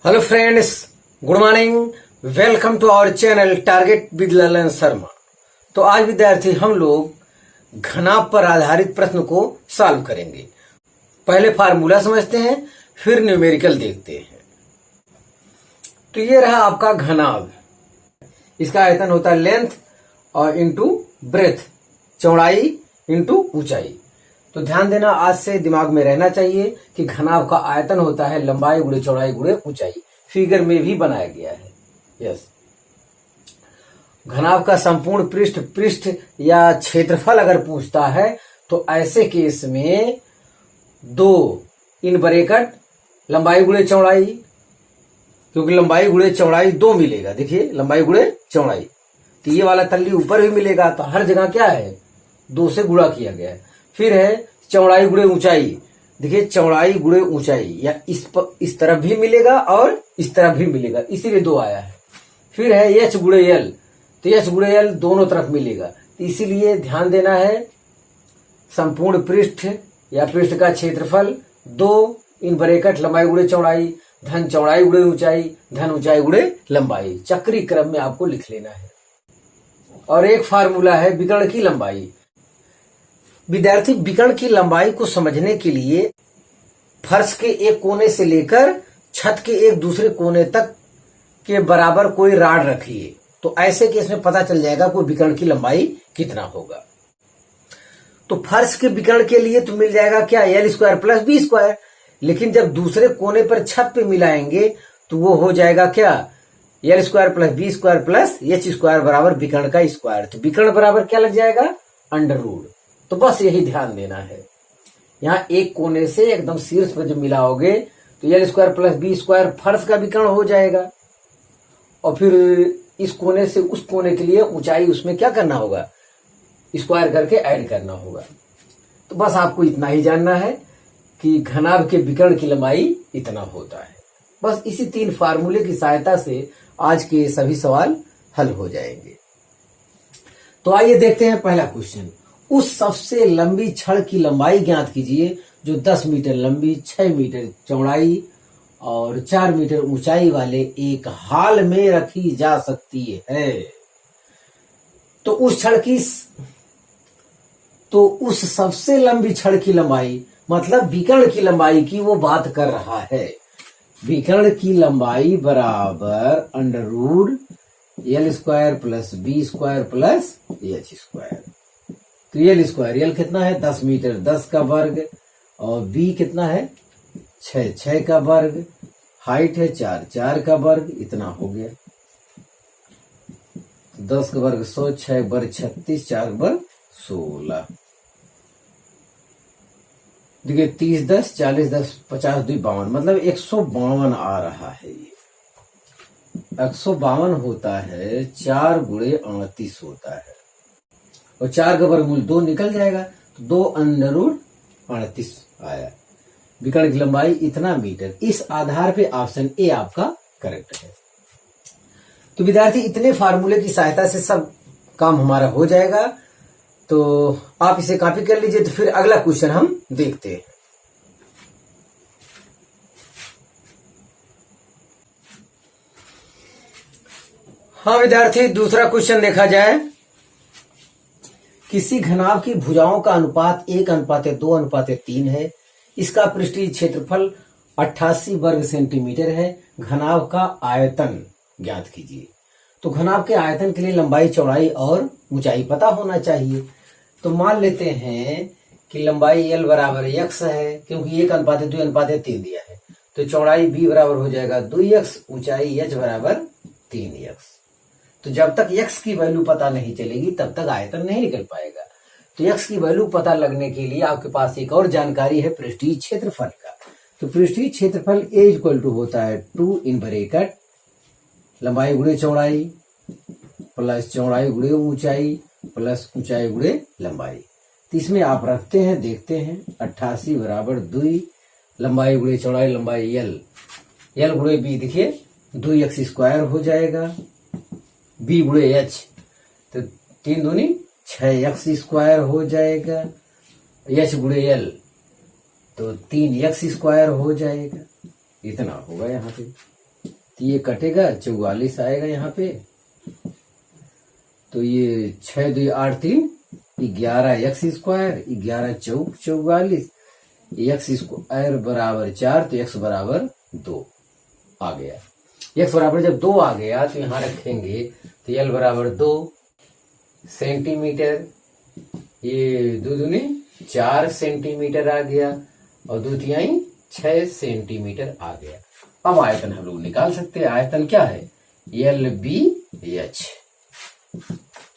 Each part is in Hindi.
Hello friends, good morning. Welcome to our channel target with Lalan Sharma. तो आज विद्यार्थी हम लोग घनाभ पर आधारित प्रश्न को सॉल्व करेंगे। पहले फार्मूला समझते हैं, फिर न्यूमेरिकल देखते हैं। तो ये रहा आपका घनाभ। इसका आयतन होता है लेंथ और इंटू ब्रेथ, चौड़ाई इंटू ऊंचाई। तो ध्यान देना, आज से दिमाग में रहना चाहिए कि घनाभ का आयतन होता है लंबाई गुणे चौड़ाई गुणे ऊंचाई। फिगर में भी बनाया गया है। यस, घनाभ का संपूर्ण पृष्ठ या क्षेत्रफल अगर पूछता है तो ऐसे केस में दो इन ब्रैकेट लंबाई गुणे चौड़ाई, क्योंकि लंबाई गुणे चौड़ाई दो मिलेगा। देखिए, लंबाई गुणे चौड़ाई, तो ये वाला तल्ली ऊपर भी मिलेगा, तो हर जगह क्या है, दो से गुणा किया गया है। फिर है चौड़ाई गुणे ऊंचाई। देखिए, चौड़ाई गुणे ऊंचाई या इस तरफ भी मिलेगा और इस तरफ भी मिलेगा, इसीलिए दो आया है। फिर है एच गुणे एल, तो एच गुणे एल दोनों तरफ मिलेगा, तो इसीलिए ध्यान देना है संपूर्ण पृष्ठ या पृष्ठ का क्षेत्रफल दो इन ब्रैकेट लंबाई गुणे चौड़ाई धन चौड़ाई गुणे ऊंचाई धन ऊंचाई गुणे लंबाई। चक्री क्रम में आपको लिख लेना है। और एक फार्मूला है विकर्ण की लंबाई। विद्यार्थी, विकर्ण की लंबाई को समझने के लिए फर्श के एक कोने से लेकर छत के एक दूसरे कोने तक के बराबर कोई राड रखिए, तो ऐसे केस में पता चल जाएगा कोई विकर्ण की लंबाई कितना होगा। तो फर्श के विकर्ण के लिए तो मिल जाएगा क्या, L square plus B square. लेकिन जब दूसरे कोने पर छत पे मिलाएंगे तो वो हो जाएगा क्या, L square plus B square plus H square बराबर विकर्ण का स्क्वायर। तो विकर्ण बराबर क्या लग जाएगा, अंडर रूट। तो बस यही ध्यान देना है। यहाँ एक कोने से एकदम शीर्ष पर जब मिलाओगे तो L square plus B square फर्श का विकर्ण हो जाएगा, और फिर इस कोने से उस कोने के लिए ऊंचाई उसमें क्या करना होगा, स्क्वायर करके ऐड करना होगा। तो बस आपको इतना ही जानना है कि घनाभ के विकर्ण की लंबाई इतना होता है। बस इसी तीन फार्मूले की सहायता से आज के सभी सवाल हल हो जाएंगे। तो आइए देखते हैं पहला क्वेश्चन। उस सबसे लंबी छड़ की लंबाई ज्ञात कीजिए जो 10 मीटर लंबी, 6 मीटर चौड़ाई और 4 मीटर ऊंचाई वाले एक हाल में रखी जा सकती है। तो उस सबसे लंबी छड़ की लंबाई मतलब विकर्ण की लंबाई की वो बात कर रहा है। विकर्ण की लंबाई बराबर under root L square plus B square plus H square. तो एल स्क्वायर, एल कितना है 10 मीटर 10 का वर्ग, और बी कितना है 6 का वर्ग, हाइट है 4 का वर्ग, इतना हो गया। 10 का वर्ग 100, 6 वर्ग 36, 4 वर्ग 16। देखिए 30 10 40 10 50 2 52, मतलब 152 आ रहा है। ये 152 होता है, 4 गुणे 38 होता है, और 4 का वर्गमूल 2 निकल जाएगा, तो 2 अंडर रूट 38 आया। विकर्ण की लंबाई इतना मीटर। इस आधार पे ऑप्शन ए आपका करेक्ट है। तो विद्यार्थी, इतने फार्मूले की सहायता से सब काम हमारा हो जाएगा। तो आप इसे कॉपी कर लीजिए। तो फिर अगला क्वेश्चन हम देखते हैं। हाँ विद्यार्थी, दूसरा क्वेश्चन देखा जाए। किसी घनाभ की भुजाओं का अनुपात 1:2:3 है। इसका पृष्ठीय क्षेत्रफल 88 वर्ग सेंटीमीटर है। घनाभ का आयतन ज्ञात कीजिए। तो घनाभ के आयतन के लिए लंबाई चौड़ाई और ऊंचाई पता होना चाहिए। तो मान लेते हैं कि लंबाई एल बराबर एक्स है, क्योंकि 1:2:3 दिया है। तो चौड़ाई बी बराबर हो जाएगा 2x, ऊंचाई एच बराबर 3x। तो जब तक x की वैल्यू पता नहीं चलेगी तब तक आयतन नहीं निकल पाएगा। तो x की वैल्यू पता लगने के लिए आपके पास एक और जानकारी है पृष्ठीय क्षेत्रफल का। तो पृष्ठीय क्षेत्रफल A इक्वल टू होता है 2 इन ब्रैकेट लंबाई गुणे चौड़ाई प्लस चौड़ाई गुणे ऊंचाई प्लस ऊंचाई गुणे लंबाई। तो इसमें आप रखते हैं, देखते हैं 88 बराबर 2 लंबाई गुणे चौड़ाई लंबाई एल गुणे बी, देखिए 2x स्क्वायर हो जाएगा, बी गुणे एच, तो 3 दूनी 6x स्क्वायर हो जाएगा, एच गुणे एल तो 3x स्क्वायर हो जाएगा, इतना होगा यहाँ पे। तो ये कटेगा 44 आएगा यहाँ पे। तो ये 6 2 8 3 11 एक्स स्क्वायर, 11 चौक 44, एक्स स्क्वायर बराबर 4, तो एक्स बराबर 2 आ गया। एक्स बराबर जब 2 आ गया तो यहां रखेंगे, तो एल बराबर 2 सेंटीमीटर, ये 2 दूनी 4 सेंटीमीटर आ गया, और 2 तिहाई 6 सेंटीमीटर आ गया। अब आयतन हम लोग निकाल सकते हैं। आयतन क्या है? एल बी एच,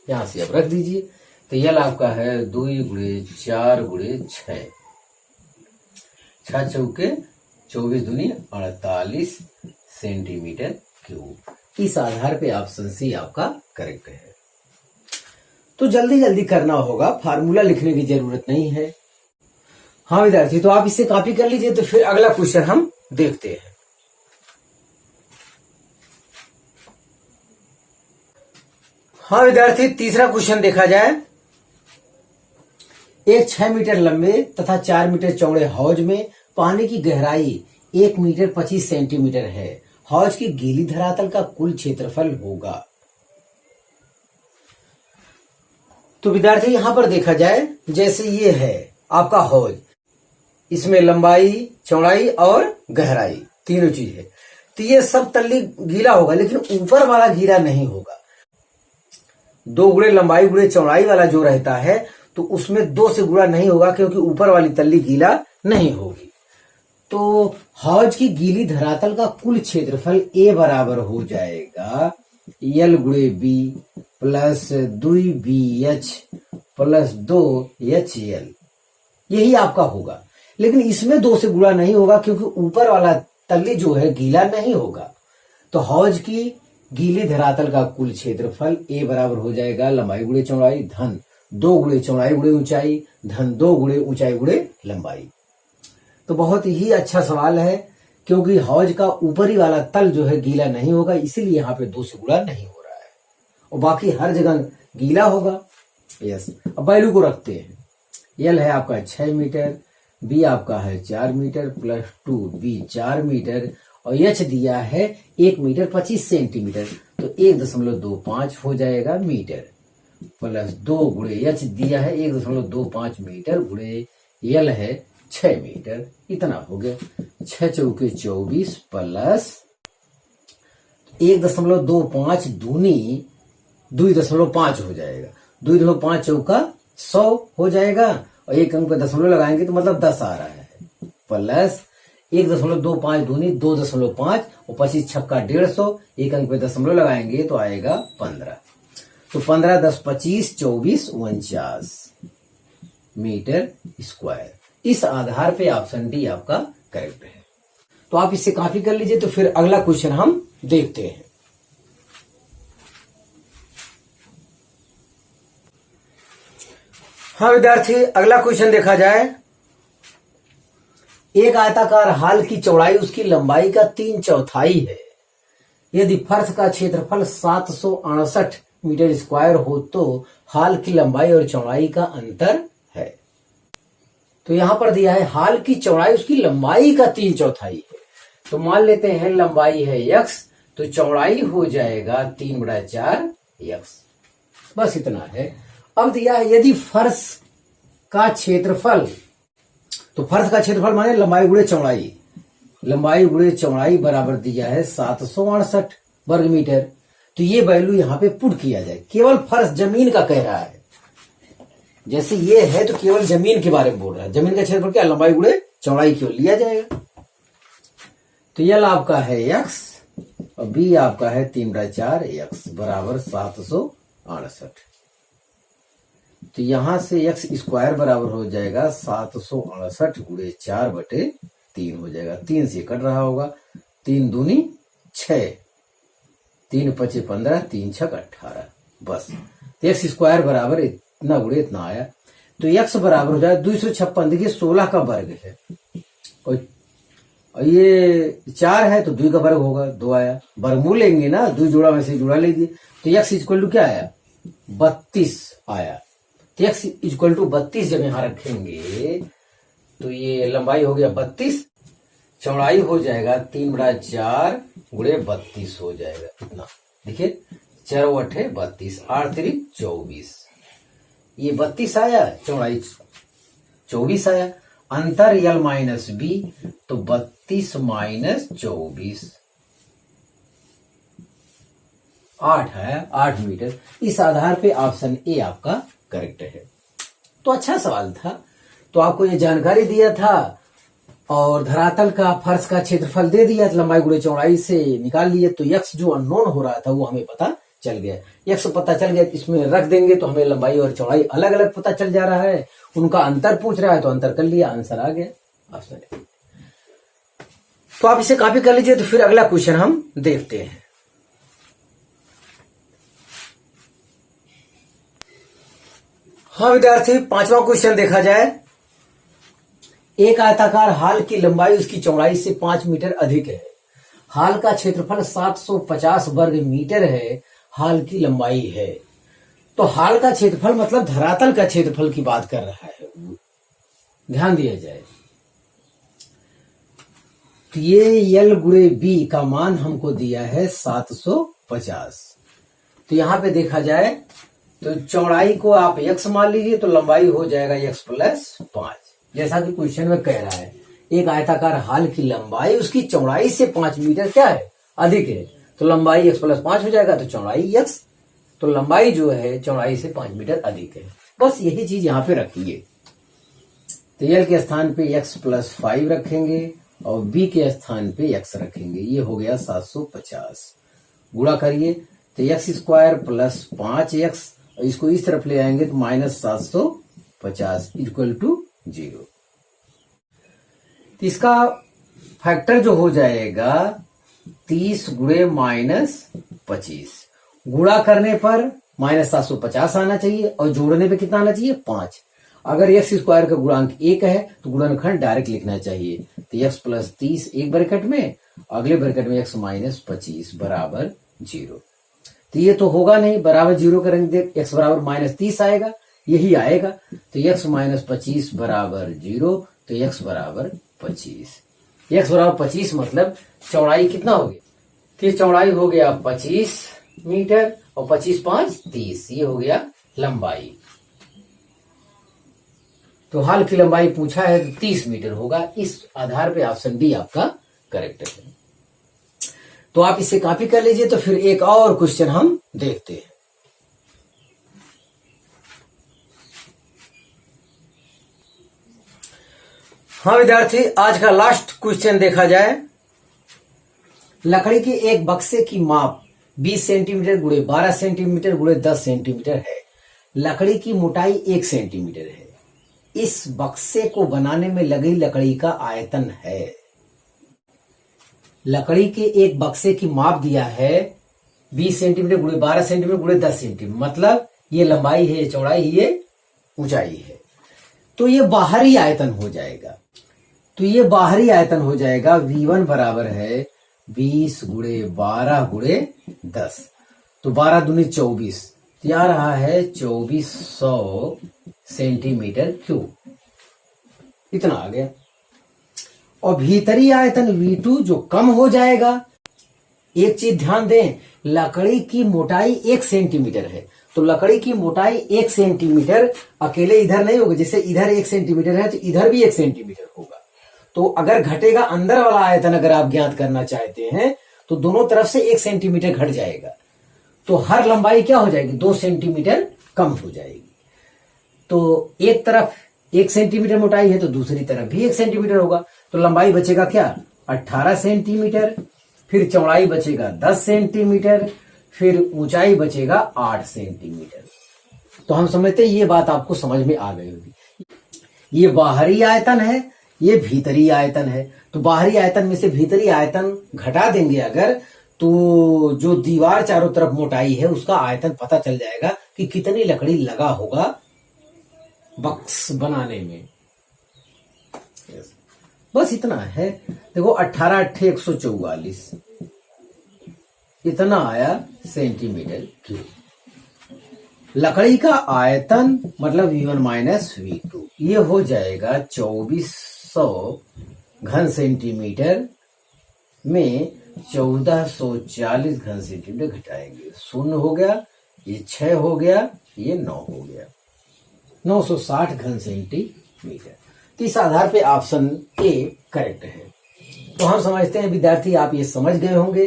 यहां से अब रख दीजिए। तो एल आपका है 2 × 4 × 6, 6 चौके 24 दूनी 48 सेंटीमीटर क्यूब। इस आधार पे ऑप्शन सी आपका करेक्ट है। तो जल्दी जल्दी करना होगा, फार्मूला लिखने की जरूरत नहीं है। हाँ विद्यार्थी, तो आप इसे कॉपी कर लीजिए। तो फिर अगला क्वेश्चन हम देखते हैं। हाँ विद्यार्थी, तीसरा क्वेश्चन देखा जाए। एक 6 मीटर लंबे तथा 4 मीटर चौड़े हौज में पानी की गहराई 1 मीटर 25 सेंटीमीटर है। हौज की गीली धरातल का कुल क्षेत्रफल होगा। तो विद्यार्थी यहां पर देखा जाए, जैसे ये है आपका हौज, इसमें लंबाई, चौड़ाई और गहराई तीनों चीज है। तो ये सब तल्ली गीला होगा, लेकिन ऊपर वाला गीला नहीं होगा। 2 गुणे लंबाई गुणे चौड़ाई वाला जो रहता है, तो उसमें 2 से गुणा नहीं होगा, क्योंकि ऊपर वाली तल्ली गीला नहीं होगी। तो हौज की गीली धरातल का कुल क्षेत्रफल ए बराबर हो जाएगा एल गुणे B plus 2BH plus 2HL, यही आपका होगा। लेकिन इसमें 2 से गुणा नहीं होगा, क्योंकि ऊपर वाला तल्ली जो है गीला नहीं होगा। तो हौज की गीली धरातल का कुल क्षेत्रफल ए बराबर हो जाएगा लंबाई गुणे चौड़ाई धन 2 गुणे चौड़ाई गुणे ऊंचाई धन 2 गुणे ऊंचाई गुणे लंबाई। तो बहुत ही अच्छा सवाल है, क्योंकि हौज का ऊपरी वाला तल जो है गीला नहीं होगा, इसीलिए यहाँ पे 2 से गुणा नहीं हो रहा है, और बाकी हर जगह गीला होगा। यस, अब वैल्यू को रखते हैं। एल है आपका 6 मीटर, बी आपका है 4 मीटर प्लस 2B 4 मीटर, और एच दिया है 1 मीटर 25 सेंटीमीटर, तो 1.25 हो जाएगा मीटर, प्लस 2 गुणे एच दिया है 1.25 मीटर गुणे एल है 6 मीटर, इतना हो गया। 6 चौके 24 प्लस 1.25 दूनी 2.5 हो जाएगा, 2.5 चौका 100 हो जाएगा, और एक अंक पे दशमलव लगाएंगे तो मतलब 10 आ रहा है, प्लस 1.25 दूनी 2.5 और 25 छक्का 150, एक अंक पे दशमलव लगाएंगे तो आएगा 15। तो 15 10 25 24 49 मीटर स्क्वायर। इस आधार पे ऑप्शन डी आपका करेक्ट है। तो आप इसे कॉपी कर लीजिए। तो फिर अगला क्वेश्चन हम देखते हैं। हाँ विद्यार्थी, अगला क्वेश्चन देखा जाए। एक आयताकार हाल की चौड़ाई उसकी लंबाई का 3/4 है। यदि फर्श का क्षेत्रफल 768 मीटर स्क्वायर हो तो हाल की लंबाई और चौड़ाई का अंतर है। तो यहां पर दिया है हाल की चौड़ाई उसकी लंबाई का 3/4 है। तो मान लेते हैं लंबाई है x, तो चौड़ाई हो जाएगा 3/4 x, बस इतना है। अब दिया है यदि फर्श का क्षेत्रफल, तो फर्श का क्षेत्रफल माने लंबाई गुणे चौड़ाई, लंबाई गुणे चौड़ाई बराबर दिया है 768 वर्ग मीटर। तो ये वैल्यू यहां पे पुट किया जाए। केवल फर्श जमीन का कह रहा है, जैसे ये है तो केवल जमीन के बारे में बोल रहा है। जमीन का क्षेत्रफल क्या, लंबाई गुणे चौड़ाई केवल लिया जाएगा। तो यल आपका है x और बी आपका है 3/4 x बराबर 768। तो यहां से x स्क्वायर बराबर हो जाएगा 768 गुणे 4/3 हो जाएगा। 3 से कट रहा होगा, 3 दूनी 6, 3 5 15, 3 6 18, बस। तो x स्क्वायर बराबर इतना गुणे इतना आया। तो x बराबर हो जाए 256। देखिए 16 का वर्ग है और ये 4 है तो 2 का वर्ग होगा, 2 आया। वर्गमूल लेंगे ना, 2 जोड़ा में से जोड़ा लेंगे। तो x इक्वल टू क्या आया, 32 आया। तो x इक्वल टू 32 जब यहां रखेंगे तो ये लंबाई हो गया 32, चौड़ाई हो जाएगा 3/4 गुणे 32 हो जाएगा। इतना देखिए, 4/8 32, 8×3 24, ये 32 आया, चौड़ाई 24 आया। अंतर L माइनस बी, तो 32 माइनस 24 8 है, 8 मीटर। इस आधार पे ऑप्शन ए आपका करेक्ट है। तो अच्छा सवाल था। तो आपको ये जानकारी दिया था और धरातल का फर्श का क्षेत्रफल दे दिया, लंबाई गुणे चौड़ाई से निकाल लिए। तो यक्स जो अननोन हो रहा था वो हमें पता चल गया। यक्स पता चल गया, इसमें रख देंगे तो हमें लंबाई और चौड़ाई अलग अलग पता चल जा रहा है। उनका अंतर पूछ रहा है तो अंतर कर लिया, आंसर आ गया ऑप्शन ए। तो आप इसे कॉपी कर लीजिए। तो फिर अगला क्वेश्चन हम देखते हैं। हाँ विद्यार्थी, 5वां क्वेश्चन देखा जाए। एक आयताकार हाल की लंबाई उसकी चौड़ाई से 5 मीटर अधिक है। हाल का क्षेत्रफल 750 वर्ग मीटर है। हाल की लंबाई है। तो हाल का क्षेत्रफल मतलब धरातल का क्षेत्रफल की बात कर रहा है, ध्यान दिया जाए। तो ये L गुणे B का मान हमको दिया है 750। तो यहां पे देखा जाए तो चौड़ाई को आप x मान लीजिए, तो लंबाई हो जाएगा x प्लस 5, जैसा कि क्वेश्चन में कह रहा है। एक आयताकार हाल की लंबाई उसकी चौड़ाई से 5 मीटर क्या है, अधिक है। तो लंबाई x प्लस 5 हो जाएगा, तो चौड़ाई x, तो लंबाई जो है चौड़ाई से 5 मीटर अधिक है। बस यही चीज यहां पे रखिए। तो L के स्थान पे x प्लस 5 रखेंगे और B के स्थान पे x रखेंगे। ये हो गया 750। गुणा करिए तो x² प्लस 5x, इसको इस तरफ ले आएंगे तो माइनस 750 इक्वल टू 0। इसका फैक्टर जो हो जाएगा 30 गुणे माइनस 25। गुणा करने पर माइनस 750 आना चाहिए और जोड़ने पे कितना आना चाहिए, 5। अगर x² का गुणांक 1 है तो गुणनखंड डायरेक्ट लिखना चाहिए। तो x प्लस 30 एक ब्रैकेट में, अगले ब्रैकेट में x माइनस 25 बराबर 0। तो ये तो होगा नहीं, बराबर 0 करेंगे x बराबर माइनस 30 आएगा, यही आएगा। तो x माइनस 25 बराबर 0, तो x बराबर 25। x बराबर 25 मतलब चौड़ाई कितना हो गया, तो ये चौड़ाई हो गया 25 मीटर और 25 5 30, ये हो गया लंबाई। तो हाल की लंबाई पूछा है तो 30 मीटर होगा। इस आधार पे ऑप्शन डी आपका करेक्ट है। तो आप इसे कॉपी कर लीजिए। तो फिर एक और क्वेश्चन हम देखते हैं। हाँ विद्यार्थी, आज का लास्ट क्वेश्चन देखा जाए। लकड़ी के एक बक्से की माप 20 सेंटीमीटर गुणे 12 सेंटीमीटर गुणे 10 सेंटीमीटर है। लकड़ी की मोटाई 1 सेंटीमीटर है। इस बक्से को बनाने में लगी लकड़ी का आयतन है। लकड़ी के एक बक्से की माप दिया है 20 सेंटीमीटर गुणे 12 सेंटीमीटर गुणे 10 सेंटीमीटर, मतलब ये लंबाई है, ये चौड़ाई, ये ऊंचाई है। तो ये बाहरी आयतन हो जाएगा। तो ये बाहरी आयतन हो जाएगा V1 बराबर है 20 गुणे 12 गुणे 10। तो 12 दूनी 24, तो आ रहा है 2400 सेंटीमीटर क्यूब, इतना आ गया। और भीतरी आयतन V2 जो कम हो जाएगा। एक चीज ध्यान दें, लकड़ी की मोटाई 1 सेंटीमीटर है, तो लकड़ी की मोटाई 1 सेंटीमीटर अकेले इधर नहीं होगा। जैसे इधर 1 सेंटीमीटर है तो इधर भी 1 सेंटीमीटर होगा। तो अगर घटेगा अंदर वाला आयतन, अगर आप ज्ञात करना चाहते हैं तो दोनों तरफ से 1 सेंटीमीटर घट जाएगा। तो हर लंबाई क्या हो जाएगी, 2 सेंटीमीटर कम हो जाएगी। तो एक तरफ 1 सेंटीमीटर मोटाई है तो दूसरी तरफ भी 1 सेंटीमीटर होगा। तो लंबाई बचेगा क्या, 18 सेंटीमीटर, फिर चौड़ाई बचेगा 10 सेंटीमीटर, फिर ऊंचाई बचेगा 8 सेंटीमीटर। तो हम समझते हैं ये बात आपको समझ में आ गई होगी। ये बाहरी आयतन है, ये भीतरी आयतन है। तो बाहरी आयतन में से भीतरी आयतन घटा देंगे अगर, तो जो दीवार चारों तरफ मोटाई है उसका आयतन पता चल जाएगा कि कितनी लकड़ी लगा होगा बक्स बनाने में। बस इतना है। देखो 18 8 144, इतना आया सेंटीमीटर क्यूब। लकड़ी का आयतन मतलब V1 माइनस V2, ये हो जाएगा 2400 घन सेंटीमीटर में 1440 घन सेंटीमीटर घटाएंगे। 0 हो गया, ये 6 हो गया, ये 9 हो गया, 960 घन सेंटीमीटर। तो इस आधार पे ऑप्शन ए करेक्ट है। तो हम समझते हैं विद्यार्थी आप ये समझ गए होंगे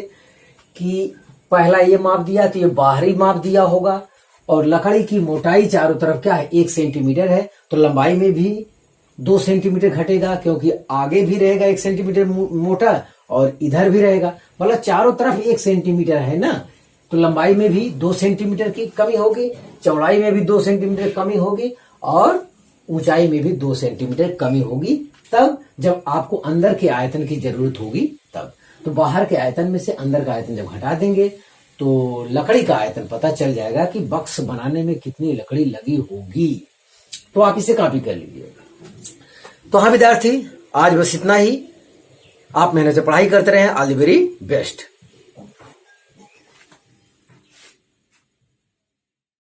कि पहला ये माप दिया तो ये बाहरी माप दिया होगा, और लकड़ी की मोटाई चारों तरफ क्या है 1 सेंटीमीटर है, तो लंबाई में भी 2 सेंटीमीटर घटेगा, क्योंकि आगे भी रहेगा 1 सेंटीमीटर मोटा और इधर भी रहेगा, मतलब चारों तरफ 1 सेंटीमीटर है ना, तो लंबाई में भी 2 सेंटीमीटर की कमी होगी, चौड़ाई में भी 2 सेंटीमीटर कमी होगी, और ऊंचाई में भी 2 सेंटीमीटर कमी होगी, तब जब आपको अंदर के आयतन की जरूरत होगी तब। तो बाहर के आयतन में से अंदर का आयतन जब घटा देंगे तो लकड़ी का आयतन पता चल जाएगा कि बक्स बनाने में कितनी लकड़ी लगी होगी। तो आप इसे कॉपी कर लीजिए। तो हाँ विद्यार्थी, आज बस इतना ही। आप मेहनत से पढ़ाई करते रहें। All the very best.